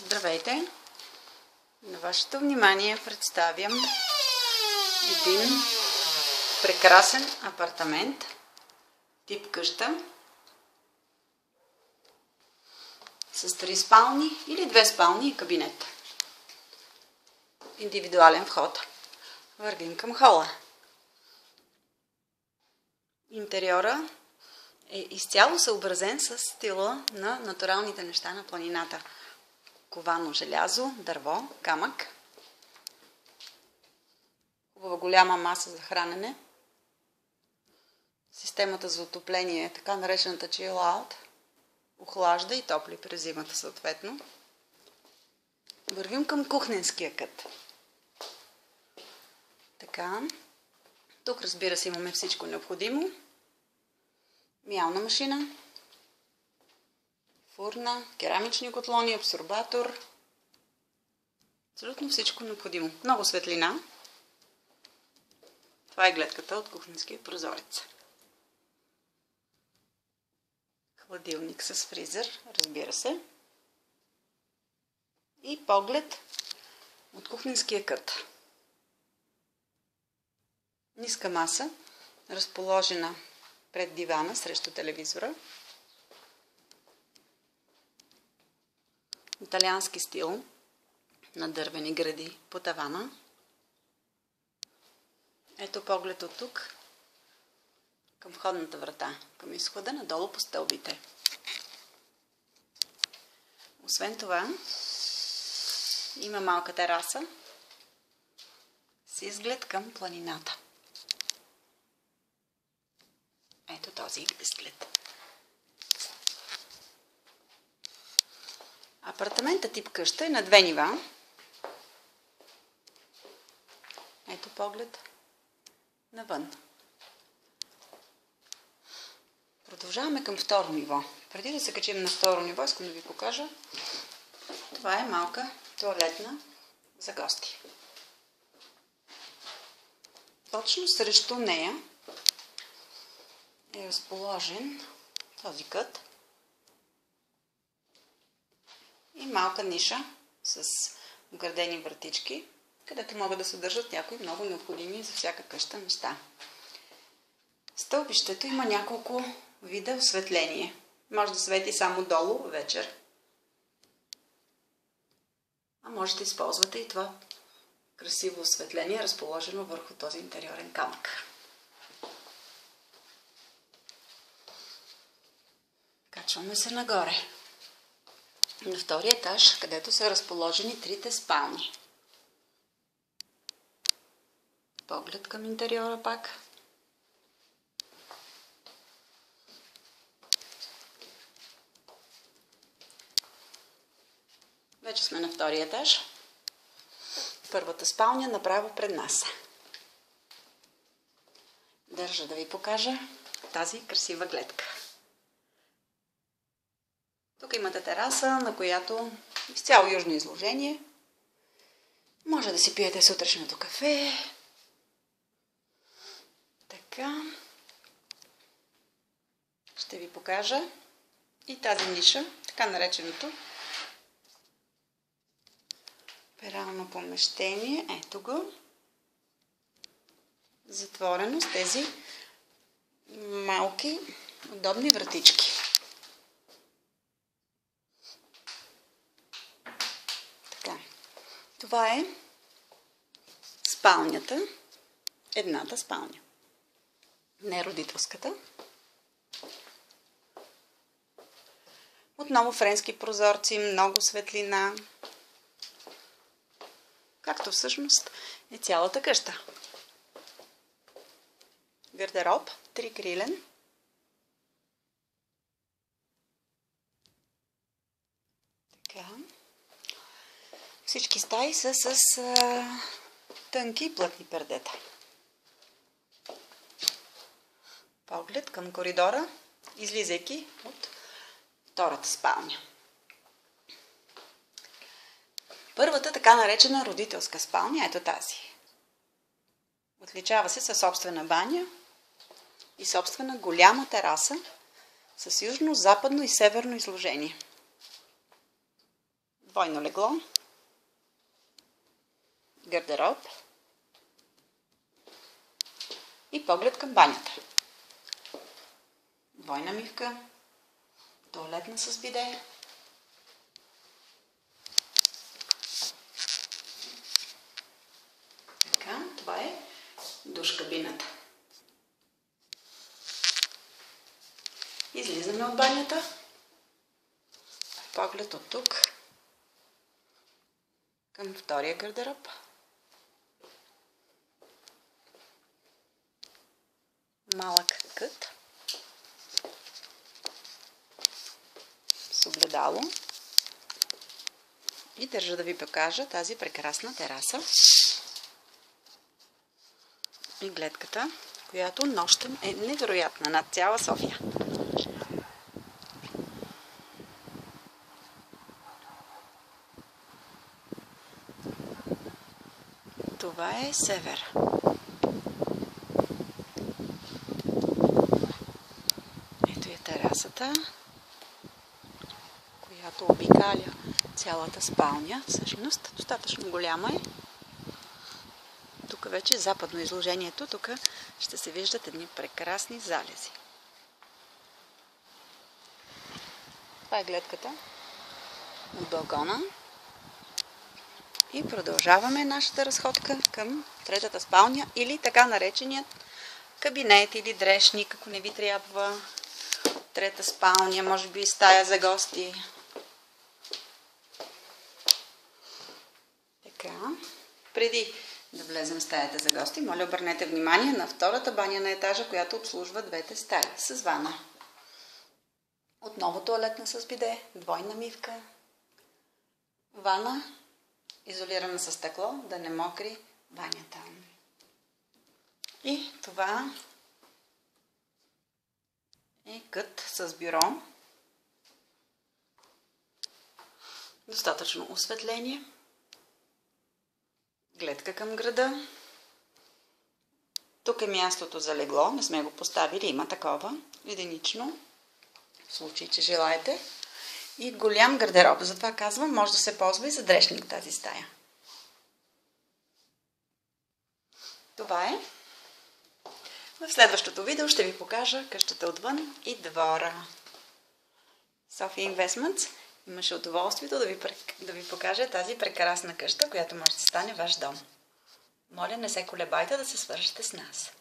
Здравейте! На вашето внимание представям един прекрасен апартамент тип къща с 3 спални или 2 спални и кабинет. Индивидуален вход. Вървим към хола. Интериора е изцяло съобразен с стила на натуралните неща на планината. Ковано желязо, дърво, камък. Хубава голяма маса за хранене. Системата за отопление е така наречената chill out. Охлажда и топли през зимата съответно. Вървим към кухненския кът. Така. Тук, разбира се, имаме всичко необходимо. Миялна машина, фурна, керамични котлони, абсорбатор. Абсолютно всичко необходимо. Много светлина. Това е гледката от кухненския прозорец. Хладилник с фризер, разбира се. И поглед от кухненския кът. Ниска маса, разположена пред дивана срещу телевизора. Италиански стил на дървени гради по тавана. Ето поглед от тук към входната врата, към изхода, надолу по стълбите. Освен това, има малка тераса с изглед към планината. Ето този изглед. Апартаментът тип къща е на 2 нива. Ето поглед навън. Продължаваме към второ ниво. Преди да се качим на второ ниво, искам да ви покажа. Това е малка тоалетна за гости. Точно срещу нея е разположен този кът и малка ниша с оградени вратички, където могат да се държат някои много необходими за всяка къща неща. Стълбището има няколко вида осветление. Може да свети само долу вечер. А може да използвате и това красиво осветление, разположено върху този интериорен камък. Качваме се нагоре. На втория етаж, където са разположени 3 спални. Поглед към интериора пак. Вече сме на втория етаж. Първата спалня направо пред нас. Държа да ви покажа тази красива гледка. Тук имате тераса, на която изцяло южно изложение. Може да си пиете сутрешното кафе. Така. Ще ви покажа и тази ниша, така нареченото перално помещение. Ето го. Затворено с тези малки удобни вратички. Това е спалнята, едната спалня, не родителската. Отново френски прозорци, много светлина, както всъщност е цялата къща. Гардероб, 3-крилен. Така. Всички стаи са с тънки и плътни пердета. Поглед към коридора, излизайки от втората спалня. Първата така наречена родителска спалня, ето тази. Отличава се със собствена баня и собствена голяма тераса с южно, западно и северно изложение. двойно легло, гардероб и поглед към банята. Двойна мивка, тоалетна с биде. Така, това е душ кабината. Излизаме от банята. Поглед от тук към втория гардероб. Малък кът с огледало. И държа да ви покажа тази прекрасна тераса и гледката, която нощем е невероятна над цяла София. Това е север. Ето е терасата, която обикаля цялата спалня. Всъщност, достатъчно голяма е. Тук вече е западно изложението. Тук ще се виждат едни прекрасни залези. Това е гледката от балкона. И продължаваме нашата разходка към третата спалня или така нареченият кабинет или дрешник, ако не ви трябва. Трета спалня, може би стая за гости. Така, преди да влезем в стаята за гости, моля обърнете внимание на втората баня на етажа, която обслужва двете стаи с вана. Отново тоалетна с биде, двойна мивка, вана, изолирана с стъкло, да не мокри банята. И това е кът с бюро. Достатъчно осветление. Гледка към града. Тук е мястото за легло. Не сме го поставили. Има такова. Единично. В случай, че желаете. И голям гардероб. Затова казвам, може да се ползва и за дрешник тази стая. Това е. В следващото видео ще ви покажа къщата отвън и двора. Sophia Investments имаше удоволствието да ви покаже тази прекрасна къща, която може да стане ваш дом. Моля, не се колебайте да се свържете с нас.